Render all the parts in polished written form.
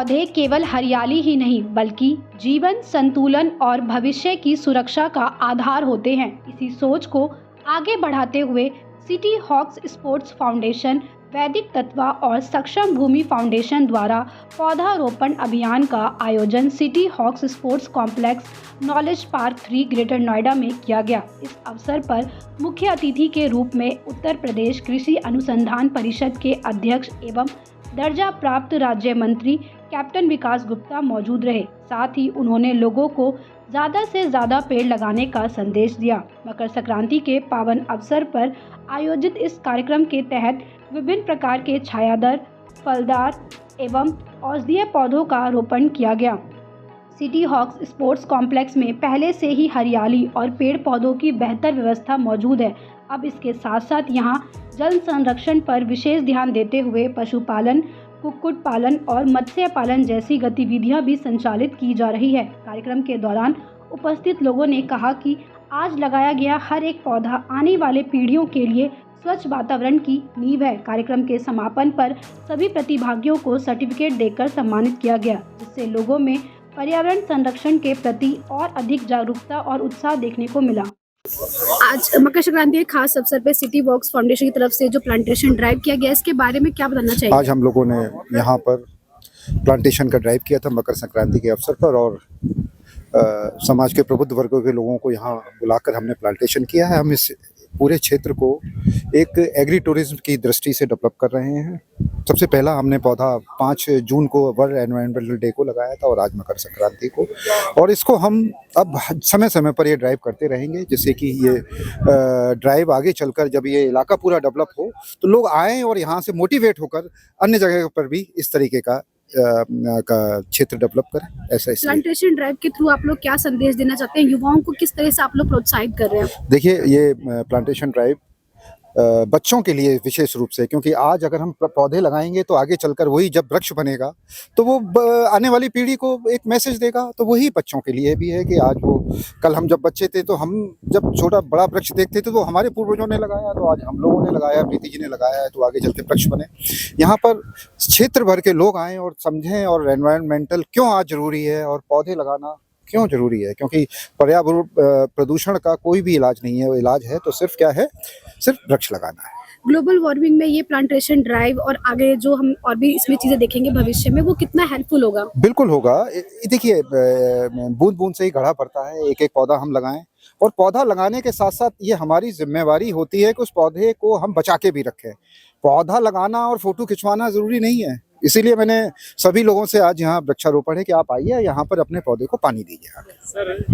पौधे केवल हरियाली ही नहीं बल्कि जीवन संतुलन और भविष्य की सुरक्षा का आधार होते हैं। इसी सोच को आगे बढ़ाते हुए सिटी हॉक्स स्पोर्ट्स फाउंडेशन, वैदिक तत्वा और सक्षम भूमि फाउंडेशन द्वारा पौधारोपण अभियान का आयोजन City Hawks Sports Complex Knowledge Park 3 Greater Noida में किया गया। इस अवसर पर मुख्य अतिथि के रूप में उत्तर प्रदेश कृषि अनुसंधान परिषद के अध्यक्ष एवं दर्जा प्राप्त राज्य मंत्री कैप्टन विकास गुप्ता मौजूद रहे। साथ ही उन्होंने लोगों को ज़्यादा से ज़्यादा पेड़ लगाने का संदेश दिया। मकर संक्रांति के पावन अवसर पर आयोजित इस कार्यक्रम के तहत विभिन्न प्रकार के छायादार, फलदार एवं औषधीय पौधों का रोपण किया गया। सिटी हॉक्स स्पोर्ट्स कॉम्प्लेक्स में पहले से ही हरियाली और पेड़ पौधों की बेहतर व्यवस्था मौजूद है। अब इसके साथ साथ यहाँ जल संरक्षण पर विशेष ध्यान देते हुए पशुपालन, कुक्कुट पालन और मत्स्य पालन जैसी गतिविधियां भी संचालित की जा रही है। कार्यक्रम के दौरान उपस्थित लोगों ने कहा कि आज लगाया गया हर एक पौधा आने वाले पीढ़ियों के लिए स्वच्छ वातावरण की नींव है। कार्यक्रम के समापन पर सभी प्रतिभागियों को सर्टिफिकेट देकर सम्मानित किया गया, जिससे लोगों में पर्यावरण संरक्षण के प्रति और अधिक जागरूकता और उत्साह देखने को मिला। आज मकर संक्रांति के खास अवसर पे सिटी वॉक्स फाउंडेशन की तरफ से जो प्लांटेशन ड्राइव किया गया, इसके बारे में क्या बताना चाहिए? आज हम लोगों ने यहाँ पर प्लांटेशन का ड्राइव किया था मकर संक्रांति के अवसर पर, और समाज के प्रबुद्ध वर्गों के लोगों को यहाँ बुलाकर हमने प्लांटेशन किया है। हम इस पूरे क्षेत्र को एक एग्री टूरिज्म की दृष्टि से डेवलप कर रहे हैं। सबसे पहला हमने पौधा 5 जून को वर्ल्ड एनवायरमेंटल डे को लगाया था और आज मकर संक्रांति को, और इसको हम अब समय समय पर ये ड्राइव करते रहेंगे, जिससे कि ये ड्राइव आगे चलकर जब ये इलाका पूरा डेवलप हो तो लोग आएँ और यहाँ से मोटिवेट होकर अन्य जगह पर भी इस तरीके का क्षेत्र डेवलप करें। ऐसा प्लांटेशन ड्राइव के थ्रू आप लोग क्या संदेश देना चाहते हैं? युवाओं को किस तरह से आप लोग प्रोत्साहित कर रहे हैं? देखिए, ये प्लांटेशन ड्राइव बच्चों के लिए विशेष रूप से, क्योंकि आज अगर हम पौधे लगाएंगे तो आगे चलकर वही जब वृक्ष बनेगा तो वो आने वाली पीढ़ी को एक मैसेज देगा। तो वही बच्चों के लिए भी है कि आज वो कल हम जब बच्चे थे तो हम जब छोटा बड़ा वृक्ष देखते थे तो हमारे पूर्वजों ने लगाया, तो आज हम लोगों ने लगाया, प्रीति जी ने लगाया है, तो आगे चलते वृक्ष बने। यहाँ पर क्षेत्र भर के लोग आएँ और समझें और एनवायरमेंटल क्यों आज जरूरी है और पौधे लगाना क्यों जरूरी है, क्योंकि पर्यावरण प्रदूषण का कोई भी इलाज नहीं है। वो इलाज है तो सिर्फ क्या है, सिर्फ वृक्ष लगाना है। ग्लोबल वार्मिंग में ये प्लांटेशन ड्राइव और आगे जो हम और भी इसमें चीजें देखेंगे भविष्य में, वो कितना हेल्पफुल होगा? बिल्कुल होगा। देखिए, बूंद बूंद से ही घड़ा पड़ता है। एक एक पौधा हम लगाएं, और पौधा लगाने के साथ साथ ये हमारी जिम्मेवारी होती है कि उस पौधे को हम बचा के भी रखें। पौधा लगाना और फोटो खिंचवाना जरूरी नहीं है। इसीलिए मैंने सभी लोगों से आज यहाँ वृक्षारोपण है कि आप आइए, यहाँ पर अपने पौधे को पानी दीजिए। सर,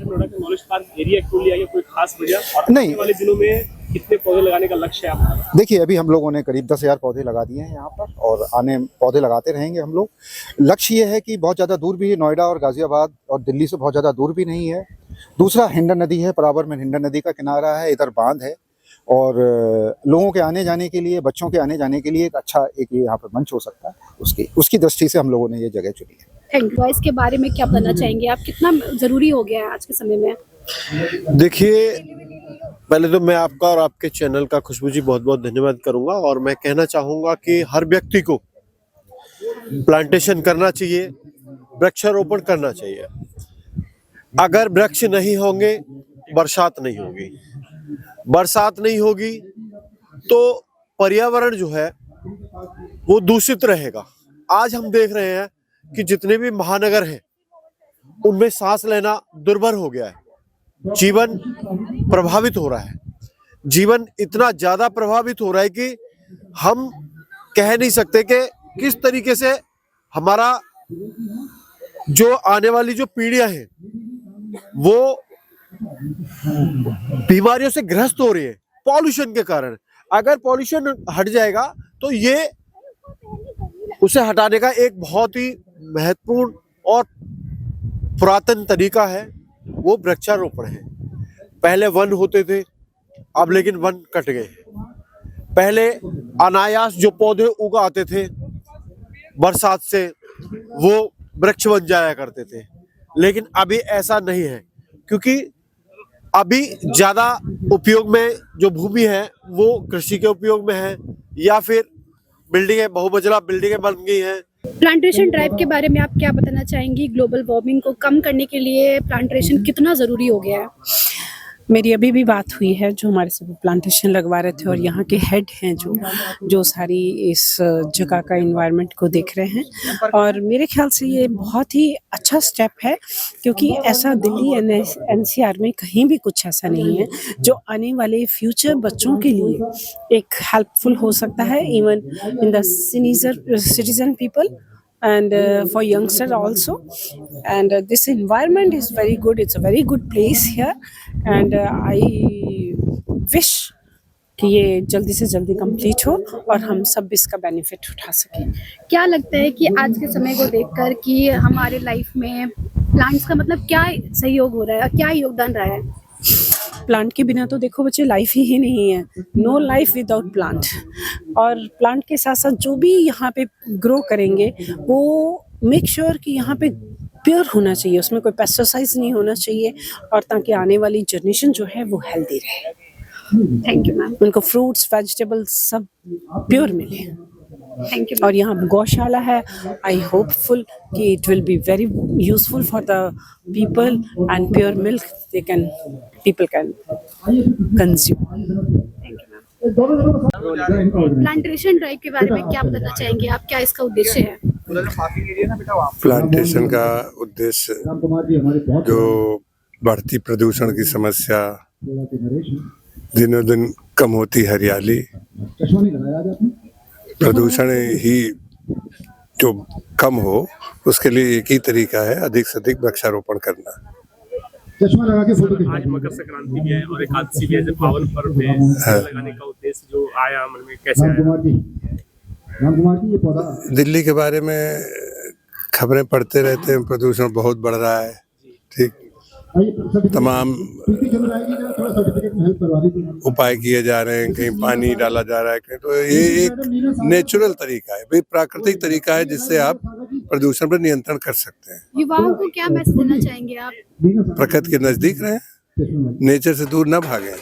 नॉलेज पार्क एरिया क्यों लिया गया? कोई खास वजह? नहीं, वाले दिनों में कितने पौधे लगाने का लक्ष्य है आपका? देखिए, अभी हम लोगों ने करीब 10,000 पौधे लगा दिए हैं यहाँ पर, और आने पौधे लगाते रहेंगे हम लोग। लक्ष्य ये है कि बहुत ज़्यादा दूर भी नोएडा और गाजियाबाद और दिल्ली से बहुत ज़्यादा दूर भी नहीं है। दूसरा हिंडन नदी है, बराबर में हिंडन नदी का किनारा है, इधर बांध है, और लोगों के आने जाने के लिए, बच्चों के आने जाने के लिए एक अच्छा एक यहाँ पर मंच हो सकता है। उसकी दृष्टि से हम लोगों ने ये जगह चुनी है। Thank you. इसके बारे में क्या बताना चाहेंगे आप? कितना जरूरी हो गया है आज के समय में? देखिए, पहले तो मैं आपका और आपके चैनल का खुशबू जी बहुत बहुत धन्यवाद करूंगा, और मैं कहना चाहूंगा कि हर व्यक्ति को प्लांटेशन करना चाहिए, वृक्षारोपण करना चाहिए। अगर वृक्ष नहीं होंगे, बरसात नहीं होगी। बरसात नहीं होगी तो पर्यावरण जो है वो दूषित रहेगा। आज हम देख रहे हैं कि जितने भी महानगर हैं उनमें सांस लेना दुर्भर हो गया है। जीवन प्रभावित हो रहा है। जीवन इतना ज्यादा प्रभावित हो रहा है कि हम कह नहीं सकते कि किस तरीके से हमारा जो आने वाली जो पीढ़ियां हैं वो बीमारियों से ग्रस्त हो रही है पॉल्यूशन के कारण। अगर पॉल्यूशन हट जाएगा तो ये उसे हटाने का एक बहुत ही महत्वपूर्ण और पुरातन तरीका है, वो वृक्षारोपण है। पहले वन होते थे, अब लेकिन वन कट गए। पहले अनायास जो पौधे उगाते थे बरसात से, वो वृक्ष बन जाया करते थे, लेकिन अभी ऐसा नहीं है, क्योंकि अभी ज्यादा उपयोग में जो भूमि है वो कृषि के उपयोग में है, या फिर बिल्डिंगें, बहुमंजिला बिल्डिंगें बन गई हैं, प्लांटेशन ड्राइव के बारे में आप क्या बताना चाहेंगी? ग्लोबल वार्मिंग को कम करने के लिए प्लांटेशन कितना ज़रूरी हो गया है? मेरी अभी भी बात हुई है जो हमारे सब प्लांटेशन लगवा रहे थे और यहाँ के हेड हैं जो सारी इस जगह का इन्वायरमेंट को देख रहे हैं, और मेरे ख्याल से ये बहुत ही अच्छा स्टेप है, क्योंकि ऐसा दिल्ली एनसीआर में कहीं भी कुछ ऐसा नहीं है जो आने वाले फ्यूचर बच्चों के लिए एक हेल्पफुल हो सकता है, even in the senior citizen people and for youngster also, and this environment is very good. It's a very good place here, and I wish कि ये जल्दी से जल्दी कंप्लीट हो और हम सब इसका बेनिफिट उठा सकें। क्या लगता है कि आज के समय को देखकर कि हमारे लाइफ में प्लांट्स का मतलब क्या सहयोग हो रहा है, क्या योगदान रहा है? प्लांट के बिना तो देखो बच्चे लाइफ ही नहीं है, नो लाइफ विदाउट प्लांट। और प्लांट के साथ साथ जो भी यहाँ पे ग्रो करेंगे वो मेक श्योर कि यहाँ पे प्योर होना चाहिए, उसमें कोई पेस्टिसाइड्स नहीं होना चाहिए, और ताकि आने वाली जनरेशन जो है वो हेल्दी रहे। Thank you ma'am. उनको फ्रूट्स वेजिटेबल्स सब प्योर मिले। Thank you. और यहाँ गौशाला है, आई होपफुल कि it will be very useful for the people, and pure milk people can consume. Plantation drive के बारे में क्या बताना चाहेंगे आप? क्या इसका उद्देश्य है? प्लांटेशन का उद्देश्य जो बढ़ती प्रदूषण की समस्या, दिनों दिन कम होती हरियाली, प्रदूषण ही जो कम हो उसके लिए एक ही तरीका है अधिक से अधिक वृक्षारोपण करना। आज मकर संक्रांति भी है और एकादशी भी है, जब पावन पर्व है, लगाने का उद्देश्य जो आया मन में कैसे आया? दिल्ली के बारे में खबरें पढ़ते रहते हैं, प्रदूषण बहुत बढ़ रहा है, ठीक, तमाम उपाय किए जा रहे हैं, कहीं पानी डाला जा रहा है, कहीं, तो ये एक नेचुरल तरीका है, भाई प्राकृतिक तरीका है जिससे आप प्रदूषण पर नियंत्रण कर सकते हैं। युवाओं को क्या मैसेज देना चाहेंगे आप? प्रकृति के नजदीक रहें, नेचर से दूर ना भागें,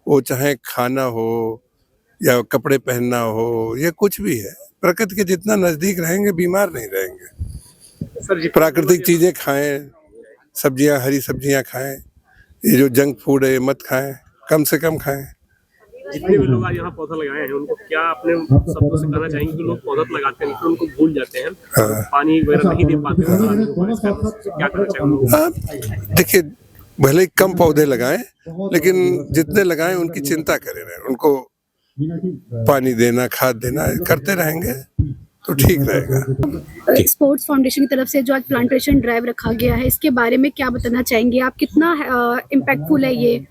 वो चाहे खाना हो या कपड़े पहनना हो या कुछ भी है, प्रकृति के जितना नजदीक रहेंगे बीमार नहीं रहेंगे। प्राकृतिक चीजें खाएं, सब्जियां, हरी सब्जियां खाएं, ये जो जंक फूड है ये मत खाएं, कम से कम खाएं। जितने भी लोग आज यहाँ पौधा लगाए हैं उनको क्या अपने सबको से कहना चाहेंगे कि लोग पौधा लगाते हैं फिर उनको भूल जाते हैं, पानी वगैरह नहीं दे पाते हैं, क्या करना चाहिए? देखिए, भले ही कम पौधे लगाएं लेकिन जितने लगाएं उनकी चिंता करें, उनको पानी देना, खाद देना करते रहेंगे तो ठीक रहेगा। स्पोर्ट्स फाउंडेशन की तरफ से जो आज प्लांटेशन ड्राइव रखा गया है, इसके बारे में क्या बताना चाहेंगे आप? कितना इम्पैक्टफुल है ये?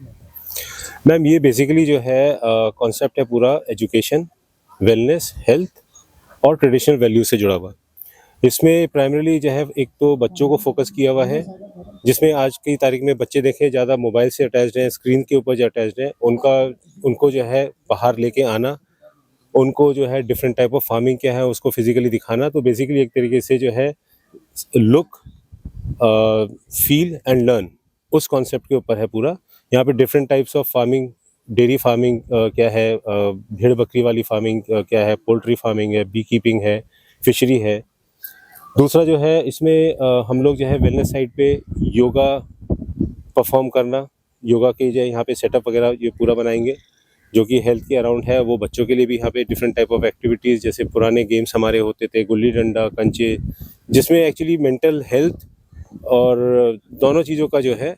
मैम, ये बेसिकली जो है कॉन्सेप्ट है पूरा एजुकेशन, वेलनेस, हेल्थ और ट्रेडिशनल वैल्यू से जुड़ा हुआ। इसमें प्राइमरीली जो है एक तो बच्चों को फोकस किया हुआ है, जिसमें आज की तारीख में बच्चे देखें ज़्यादा मोबाइल से अटैच्ड हैं, स्क्रीन के ऊपर जो अटैच्ड हैं, उनको जो है बाहर लेके आना, उनको जो है डिफरेंट टाइप ऑफ फार्मिंग क्या है उसको फिजिकली दिखाना। तो बेसिकली एक तरीके से जो है लुक, फील एंड लर्न, उस कॉन्सेप्ट के ऊपर है पूरा। यहाँ पे different types of farming, dairy farming क्या है, भेड़ बकरी वाली फार्मिंग क्या है, पोल्ट्री फार्मिंग है, बी कीपिंग है, फिशरी है। दूसरा जो है इसमें हम लोग जो है वेलनेस साइड पे योगा परफॉर्म करना, योगा के जो यहाँ पे सेटअप वगैरह ये पूरा बनाएंगे जो कि हेल्थ के अराउंड है। वो बच्चों के लिए भी यहाँ पे डिफरेंट टाइप ऑफ एक्टिविटीज़, जैसे पुराने गेम्स हमारे होते थे, गुल्ली डंडा, कंचे, जिसमें एक्चुअली मेंटल हेल्थ और दोनों चीज़ों का जो है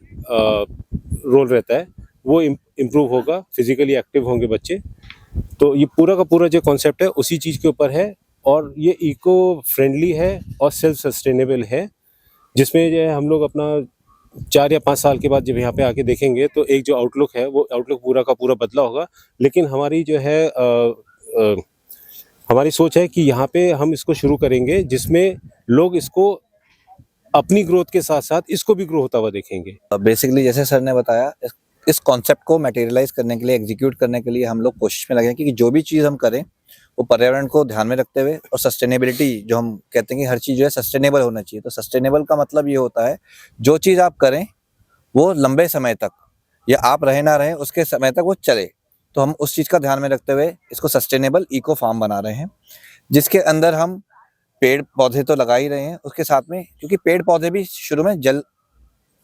रोल रहता है, वो इम्प्रूव होगा, फिजिकली एक्टिव होंगे बच्चे। तो ये पूरा का पूरा जो कॉन्सेप्ट है उसी चीज़ के ऊपर है, और ये इको फ्रेंडली है और सेल्फ सस्टेनेबल है, जिसमें जो है हम लोग अपना 4 या 5 साल के बाद जब यहाँ पे आके देखेंगे तो एक जो आउटलुक है वो आउटलुक पूरा का पूरा बदला होगा। लेकिन हमारी जो है हमारी सोच है कि यहाँ पे हम इसको शुरू करेंगे जिसमें लोग इसको अपनी ग्रोथ के साथ साथ इसको भी ग्रो होता हुआ देखेंगे। बेसिकली जैसे सर ने बताया, इस कॉन्सेप्ट को मटेरियलाइज करने के लिए, एग्जीक्यूट करने के लिए हम लोग कोशिश में लगे हैं कि जो भी चीज़ हम करें वो पर्यावरण को ध्यान में रखते हुए, और सस्टेनेबिलिटी जो हम कहते हैं कि हर चीज़ जो है सस्टेनेबल होना चाहिए। तो सस्टेनेबल का मतलब ये होता है जो चीज़ आप करें वो लंबे समय तक, या आप रहे ना रहे उसके समय तक वो चले। तो हम उस चीज़ का ध्यान में रखते हुए इसको सस्टेनेबल इको फार्म बना रहे हैं, जिसके अंदर हम पेड़ पौधे तो लगा ही रहे हैं, उसके साथ में क्योंकि पेड़ पौधे भी शुरू में जल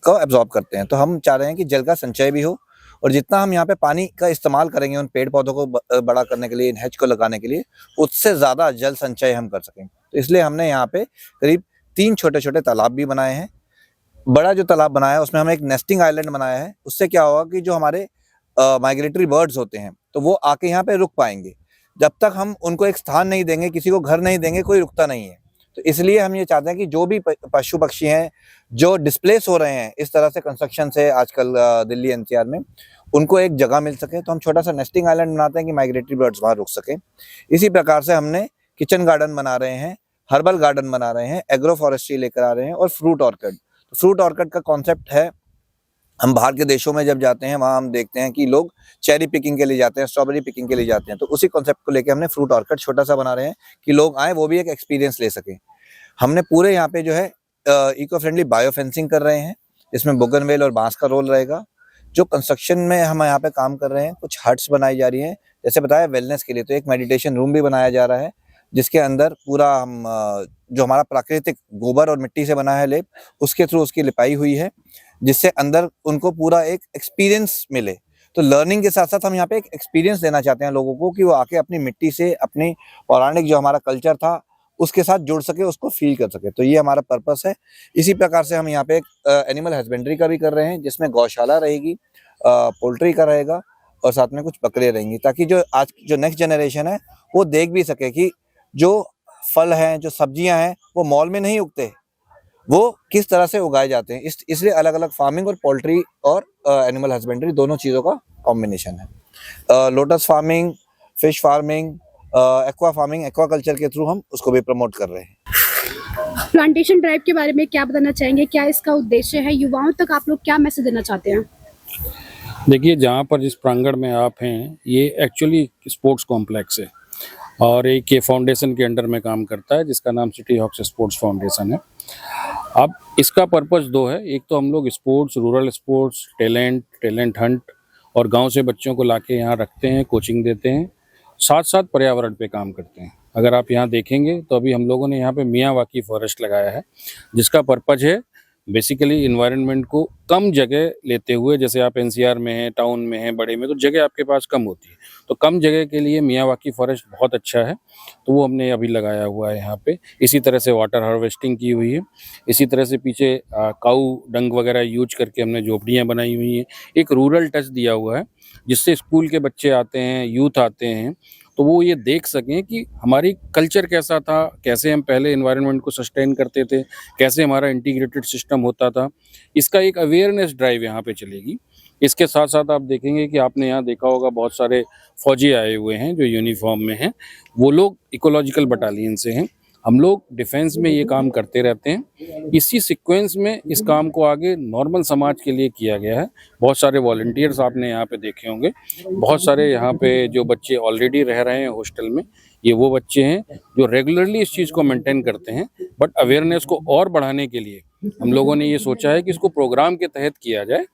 को एब्जॉर्ब करते हैं, तो हम चाह रहे हैं कि जल का संचय भी हो और जितना हम यहाँ पे पानी का इस्तेमाल करेंगे उन पेड़ पौधों को बड़ा करने के लिए, इन हेज को लगाने के लिए, उससे ज़्यादा जल संचय हम कर सकें। तो इसलिए हमने यहाँ पे करीब 3 छोटे छोटे तालाब भी बनाए हैं। बड़ा जो तालाब बनाया है उसमें हमने एक नेस्टिंग आइलैंड बनाया है। उससे क्या होगा कि जो हमारे माइग्रेटरी बर्ड्स होते हैं तो वो आके यहाँ पे रुक पाएंगे। जब तक हम उनको एक स्थान नहीं देंगे, किसी को घर नहीं देंगे, कोई रुकता नहीं है। तो इसलिए हम ये चाहते हैं कि जो भी पशु पक्षी हैं जो डिस्प्लेस हो रहे हैं इस तरह से कंस्ट्रक्शन से आजकल दिल्ली एनसीआर में, उनको एक जगह मिल सके। तो हम छोटा सा नेस्टिंग आइलैंड बनाते हैं कि माइग्रेटरी बर्ड्स वहाँ रुक सके। इसी प्रकार से हमने किचन गार्डन बना रहे हैं, हर्बल गार्डन बना रहे हैं, एग्रो फॉरेस्ट्री लेकर आ रहे हैं और फ्रूट ऑर्किड। फ्रूट ऑर्किड का कॉन्सेप्ट है, हम बाहर के देशों में जब जाते हैं वहाँ हम देखते हैं कि लोग चेरी पिकिंग के लिए जाते हैं, स्ट्रॉबेरी पिकिंग के लिए जाते हैं। तो उसी कॉन्सेप्ट को लेके हमने फ्रूट ऑर्किड छोटा सा बना रहे हैं कि लोग आए, वो भी एक एक्सपीरियंस ले सकें। हमने पूरे यहाँ पे जो है इको फ्रेंडली बायो फेंसिंग कर रहे हैं, इसमें बोगनवेल और बांस का रोल रहेगा। जो कंस्ट्रक्शन में हम यहाँ पे काम कर रहे हैं, कुछ हट्स बनाई जा रही हैं, जैसे बताया वेलनेस के लिए, तो एक मेडिटेशन रूम भी बनाया जा रहा है जिसके अंदर पूरा हम जो हमारा प्राकृतिक गोबर और मिट्टी से बना है लेप, उसके थ्रू उसकी लिपाई हुई है, जिससे अंदर उनको पूरा एक एक्सपीरियंस मिले। तो लर्निंग के साथ साथ हम यहाँ पे एक एक्सपीरियंस देना चाहते हैं लोगों को कि वो आके अपनी मिट्टी से, अपनी पौराणिक जो हमारा कल्चर था उसके साथ जुड़ सके, उसको फील कर सके। तो ये हमारा पर्पस है। इसी प्रकार से हम यहाँ पे एक एनिमल हस्बेंड्री का भी कर रहे हैं जिसमें गौशाला रहेगी, पोल्ट्री का रहेगा और साथ में कुछ बकरियां रहेंगी, ताकि जो आज जो नेक्स्ट जनरेशन है वो देख भी सके कि जो फल हैं, जो सब्जियां हैं, वो मॉल में नहीं उगते, वो किस तरह से उगाए जाते हैं। इसलिए अलग अलग फार्मिंग और पोल्ट्री और एनिमल हस्बेंड्री दोनों चीज़ों का कॉम्बिनेशन है। Lotus farming, fish farming, aqua farming, aquaculture के थ्रू हम उसको भी प्रमोट कर रहे हैं। प्लांटेशन ड्राइव के बारे में क्या बताना चाहेंगे? क्या इसका उद्देश्य है? युवाओं तक आप लोग क्या मैसेज देना चाहते हैं? देखिए, जहाँ पर जिस प्रांगण में आप हैं ये एक्चुअली स्पोर्ट्स कॉम्प्लेक्स है और एक ये फाउंडेशन के अंडर में काम करता है जिसका नाम सिटी हॉक्स स्पोर्ट्स फाउंडेशन है। अब इसका पर्पस 2 है। एक तो हम लोग sports, rural sports, talent Hunt और गांव से बच्चों को लाके यहाँ रखते हैं, कोचिंग देते हैं, साथ साथ पर्यावरण पे काम करते हैं। अगर आप यहाँ देखेंगे तो अभी हम लोगों ने यहाँ पे मियावाकी फॉरेस्ट लगाया है जिसका पर्पज है बेसिकली इन्वायरमेंट को कम जगह लेते हुए, जैसे आप एनसीआर में हैं, टाउन में हैं, बड़े में, तो जगह आपके पास कम होती है, तो कम जगह के लिए मियावाकी फॉरेस्ट बहुत अच्छा है। तो वो हमने अभी लगाया हुआ है यहाँ पे। इसी तरह से वाटर हार्वेस्टिंग की हुई है। इसी तरह से पीछे काऊ डंग वगैरह यूज करके हमने झोपड़ियाँ बनाई हुई हैं। एक रूरल टच दिया हुआ है जिससे स्कूल के बच्चे आते हैं, यूथ आते हैं, तो वो ये देख सकें कि हमारी कल्चर कैसा था, कैसे हम पहले एनवायरनमेंट को सस्टेन करते थे, कैसे हमारा इंटीग्रेटेड सिस्टम होता था। इसका एक अवेयरनेस ड्राइव यहाँ पे चलेगी। इसके साथ साथ आप देखेंगे कि आपने यहाँ देखा होगा बहुत सारे फौजी आए हुए हैं जो यूनिफॉर्म में हैं, वो लोग इकोलॉजिकल बटालियन से हैं। हम लोग डिफेंस में ये काम करते रहते हैं। इसी सीक्वेंस में इस काम को आगे नॉर्मल समाज के लिए किया गया है। बहुत सारे वॉलंटियर्स आपने यहाँ पे देखे होंगे, बहुत सारे यहाँ पे जो बच्चे ऑलरेडी रह रहे हैं हॉस्टल में, ये वो बच्चे हैं जो रेगुलरली इस चीज़ को मेंटेन करते हैं। बट अवेयरनेस को और बढ़ाने के लिए हम लोगों ने ये सोचा है कि इसको प्रोग्राम के तहत किया जाए।